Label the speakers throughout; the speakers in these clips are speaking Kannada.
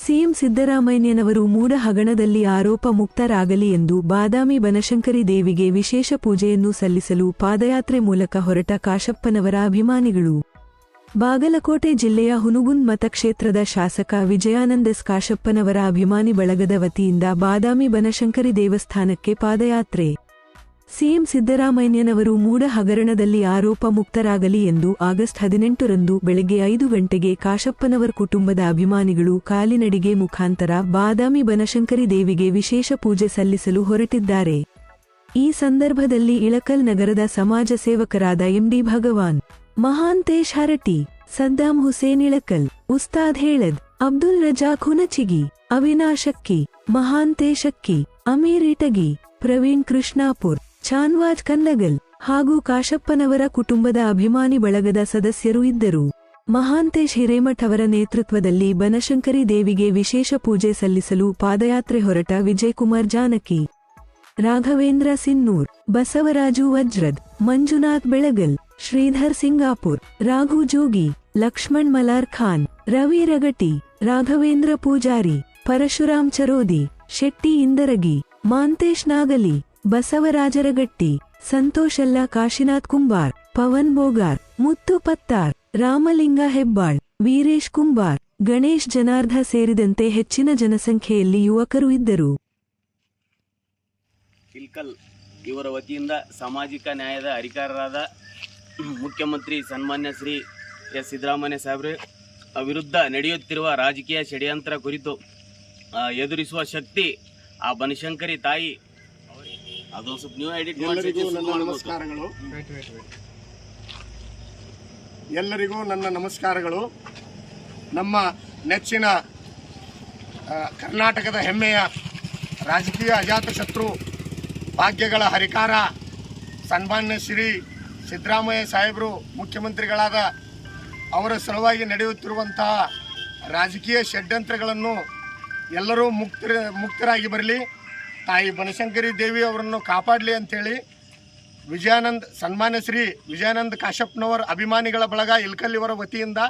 Speaker 1: ಸಿಎಂ ಸಿದ್ದರಾಮಯ್ಯನವರು ಮೂಢ ಹಗರಣದಲ್ಲಿ ಆರೋಪ ಮುಕ್ತರಾಗಲಿ ಎಂದು ಬಾದಾಮಿ ಬನಶಂಕರಿ ದೇವಿಗೆ ವಿಶೇಷ ಪೂಜೆಯನ್ನು ಸಲ್ಲಿಸಲು ಪಾದಯಾತ್ರೆ ಮೂಲಕ ಹೊರಟ ಕಾಶಪ್ಪನವರ ಅಭಿಮಾನಿಗಳು. ಬಾಗಲಕೋಟೆ ಜಿಲ್ಲೆಯ ಹುನಗುಂದ್ ಮತಕ್ಷೇತ್ರದ ಶಾಸಕ ವಿಜಯಾನಂದ ಎಸ್ ಕಾಶಪ್ಪನವರ ಅಭಿಮಾನಿ ಬಳಗದ ವತಿಯಿಂದ ಬಾದಾಮಿ ಬನಶಂಕರಿ ದೇವಸ್ಥಾನಕ್ಕೆ ಪಾದಯಾತ್ರೆ. ಸಿಎಂ ಸಿದ್ದರಾಮಯ್ಯನವರು ಮೂಢ ಹಗರಣದಲ್ಲಿ ಆರೋಪ ಮುಕ್ತರಾಗಲಿ ಎಂದು ಆಗಸ್ಟ್ 18ರಂದು ಬೆಳಗ್ಗೆ 5 ಗಂಟೆಗೆ ಕಾಶಪ್ಪನವರ ಕುಟುಂಬದ ಅಭಿಮಾನಿಗಳು ಕಾಲಿನಡಿಗೆ ಮುಖಾಂತರ ಬಾದಾಮಿ ಬನಶಂಕರಿ ದೇವಿಗೆ ವಿಶೇಷ ಪೂಜೆ ಸಲ್ಲಿಸಲು ಹೊರಟಿದ್ದಾರೆ. ಈ ಸಂದರ್ಭದಲ್ಲಿ ಇಳಕಲ್ ನಗರದ ಸಮಾಜ ಸೇವಕರಾದ ಎಂಡಿ ಭಗವಾನ್, ಮಹಾಂತೇಶ್ ಹರಟಿ, ಸದ್ದಾಂ ಹುಸೇನ್ ಇಳಕಲ್, ಉಸ್ತಾದ್ ಹೇಳದ್, ಅಬ್ದುಲ್ ರಜಾಕ್ ಹುನಚಿಗಿ, ಅವಿನಾಶ್ ಅಕ್ಕಿ, ಮಹಾಂತೇಶ್ ಅಕ್ಕಿ, ಅಮೀರ್ ಇಟಗಿ, ಪ್ರವೀಣ್ ಕೃಷ್ಣಾಪುರ್, ಚಾನ್ವಾಜ್ ಕನ್ನಗಲ್ ಹಾಗೂ ಕಾಶಪ್ಪನವರ ಕುಟುಂಬದ ಅಭಿಮಾನಿ ಬಳಗದ ಸದಸ್ಯರು ಇದ್ದರು. ಮಹಾಂತೇಶ್ ಹಿರೇಮಠ್ ಅವರ ನೇತೃತ್ವದಲ್ಲಿ ಬನಶಂಕರಿ ದೇವಿಗೆ ವಿಶೇಷ ಪೂಜೆ ಸಲ್ಲಿಸಲು ಪಾದಯಾತ್ರೆ ಹೊರಟ ವಿಜಯಕುಮಾರ್ ಜಾನಕಿ, ರಾಘವೇಂದ್ರ ಸಿನ್ನೂರ್, ಬಸವರಾಜು ವಜ್ರದ್, ಮಂಜುನಾಥ್ ಬೆಳಗಲ್, ಶ್ರೀಧರ್ ಸಿಂಗಾಪುರ್, ರಾಘು ಜೋಗಿ, ಲಕ್ಷ್ಮಣ್ ಮಲಾರ್ ಖಾನ್, ರವಿ ರಗಟಿ, ರಾಘವೇಂದ್ರ ಪೂಜಾರಿ, ಪರಶುರಾಮ್ ಚರೋದಿ, ಶೆಟ್ಟಿ ಇಂದರಗಿ, ಮಾಂತೇಶ್ ನಾಗಲಿ, ಬಸವರಾಜರಗಟ್ಟಿ, ಸಂತೋಷಲ್ಲ ಕಾಶಿನಾಥ್ ಕುಂಬಾರ್, ಪವನ್ ಬೋಗಾರ್, ಮುತ್ತು ಪತ್ತಾರ್, ರಾಮಲಿಂಗ ಹೆಬ್ಬಾಳ್, ವೀರೇಶ್ ಕುಂಬಾರ್, ಗಣೇಶ್ ಜನಾರ್ಧ ಸೇರಿದಂತೆ ಹೆಚ್ಚಿನ ಜನಸಂಖ್ಯೆಯಲ್ಲಿ ಯುವಕರು ಇದ್ದರು.
Speaker 2: ಇಲ್ಕಲ್ ಇವರ ವತಿಯಿಂದ ಸಾಮಾಜಿಕ ನ್ಯಾಯದ ಅಧಿಕಾರರಾದ ಮುಖ್ಯಮಂತ್ರಿ ಸನ್ಮಾನ್ಯ ಶ್ರೀ ಎಸ್ ಸಿದ್ದರಾಮಯ್ಯ ಸಾಹೇಬ್ರ ವಿರುದ್ಧ ನಡೆಯುತ್ತಿರುವ ರಾಜಕೀಯ ಷಡ್ಯಂತ್ರ ಕುರಿತು ಎದುರಿಸುವ ಶಕ್ತಿ ಆ ಬನಶಂಕರಿ ತಾಯಿ. ಅದು ಸ್ವಲ್ಪ ನೀವು ಎಡಿಟ್
Speaker 3: ಎಲ್ಲರಿಗೂ ನನ್ನ ನಮಸ್ಕಾರಗಳು. ನಮ್ಮ ನೆಚ್ಚಿನ ಕರ್ನಾಟಕದ ಹೆಮ್ಮೆಯ ರಾಜಕೀಯ ಅಜಾತಶತ್ರು ಭಾಗ್ಯಗಳ ಹರಿಕಾರ ಸನ್ಮಾನ್ಯ ಶ್ರೀ ಸಿದ್ದರಾಮಯ್ಯ ಸಾಹೇಬರು ಮುಖ್ಯಮಂತ್ರಿಗಳಾದ ಅವರ ಸಲುವಾಗಿ ನಡೆಯುತ್ತಿರುವಂತಹ ರಾಜಕೀಯ ಷಡ್ಯಂತ್ರಗಳನ್ನು ಎಲ್ಲರೂ ಮುಕ್ತರಾಗಿ ಬರಲಿ, ತಾಯಿ ಬನಶಂಕರಿ ದೇವಿ ಅವರನ್ನು ಕಾಪಾಡಲಿ ಅಂಥೇಳಿ ಸನ್ಮಾನ್ಯ ಶ್ರೀ ವಿಜಯಾನಂದ ಕಾಶಪ್ಪನವರ ಅಭಿಮಾನಿಗಳ ಬಳಗ ಇಲ್ಕಲ್ ಇವರ ವತಿಯಿಂದ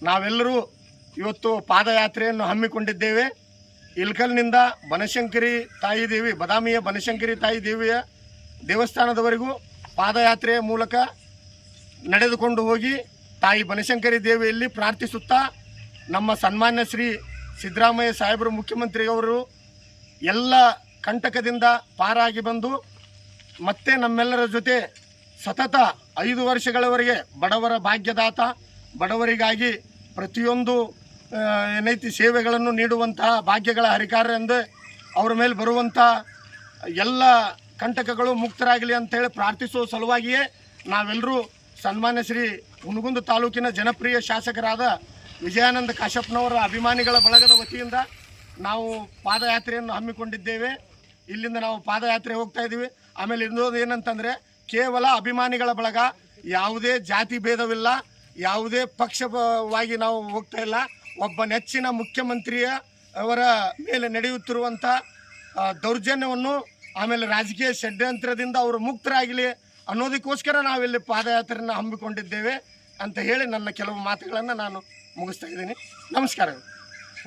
Speaker 3: ನಾವೆಲ್ಲರೂ ಇವತ್ತು ಪಾದಯಾತ್ರೆಯನ್ನು ಹಮ್ಮಿಕೊಂಡಿದ್ದೇವೆ. ಇಲ್ಕಲ್ನಿಂದ ಬನಶಂಕರಿ ತಾಯಿ ದೇವಿ, ಬಾದಾಮಿಯ ಬನಶಂಕರಿ ತಾಯಿ ದೇವಿಯ ದೇವಸ್ಥಾನದವರೆಗೂ ಪಾದಯಾತ್ರೆಯ ಮೂಲಕ ನಡೆದುಕೊಂಡು ಹೋಗಿ ತಾಯಿ ಬನಶಂಕರಿ ದೇವಿಯಲ್ಲಿ ಪ್ರಾರ್ಥಿಸುತ್ತಾ ನಮ್ಮ ಸನ್ಮಾನ್ಯ ಶ್ರೀ ಸಿದ್ದರಾಮಯ್ಯ ಸಾಹೇಬರು ಮುಖ್ಯಮಂತ್ರಿಯವರು ಎಲ್ಲ ಕಂಟಕದಿಂದ ಪಾರಾಗಿ ಬಂದು ಮತ್ತೆ ನಮ್ಮೆಲ್ಲರ ಜೊತೆ ಸತತ 5 ವರ್ಷಗಳವರೆಗೆ ಬಡವರ ಭಾಗ್ಯದಾತ, ಬಡವರಿಗಾಗಿ ಪ್ರತಿಯೊಂದು ಏನೈತಿ ಸೇವೆಗಳನ್ನು ನೀಡುವಂತಹ ಭಾಗ್ಯಗಳ ಹರಿಕಾರ ಎಂದು ಅವರ ಮೇಲೆ ಬರುವಂಥ ಎಲ್ಲ ಕಂಟಕಗಳು ಮುಕ್ತರಾಗಲಿ ಅಂತೇಳಿ ಪ್ರಾರ್ಥಿಸುವ ಸಲುವಾಗಿಯೇ ನಾವೆಲ್ಲರೂ ಸನ್ಮಾನ್ಯ ಶ್ರೀ ಹುನಗುಂದ ತಾಲೂಕಿನ ಜನಪ್ರಿಯ ಶಾಸಕರಾದ ವಿಜಯಾನಂದ ಕಾಶಪ್ಪನವರ ಅಭಿಮಾನಿಗಳ ಬಳಗದ ವತಿಯಿಂದ ನಾವು ಪಾದಯಾತ್ರೆಯನ್ನು ಹಮ್ಮಿಕೊಂಡಿದ್ದೇವೆ. ಇಲ್ಲಿಂದ ನಾವು ಪಾದಯಾತ್ರೆ ಹೋಗ್ತಾ ಇದ್ದೀವಿ. ಆಮೇಲೆ ಇನ್ನೊಂದು ಏನಂತಂದರೆ, ಕೇವಲ ಅಭಿಮಾನಿಗಳ ಬಳಗ, ಯಾವುದೇ ಜಾತಿ ಭೇದವಿಲ್ಲ, ಯಾವುದೇ ಪಕ್ಷವಾಗಿ ನಾವು ಹೋಗ್ತಾ ಇಲ್ಲ. ಒಬ್ಬ ನೆಚ್ಚಿನ ಮುಖ್ಯಮಂತ್ರಿಯ ಅವರ ಮೇಲೆ ನಡೆಯುತ್ತಿರುವಂಥ ದೌರ್ಜನ್ಯವನ್ನು, ಆಮೇಲೆ ರಾಜಕೀಯ ಷಡ್ಯಂತ್ರದಿಂದ ಅವರು ಮುಕ್ತರಾಗಲಿ ಅನ್ನೋದಕ್ಕೋಸ್ಕರ ನಾವಿಲ್ಲಿ ಪಾದಯಾತ್ರೆಯನ್ನು ಹಮ್ಮಿಕೊಂಡಿದ್ದೇವೆ ಅಂತ ಹೇಳಿ ನನ್ನ ಕೆಲವು ಮಾತುಗಳನ್ನು ನಾನು ಮುಗಿಸ್ತಾ ಇದ್ದೀನಿ. ನಮಸ್ಕಾರಗಳು.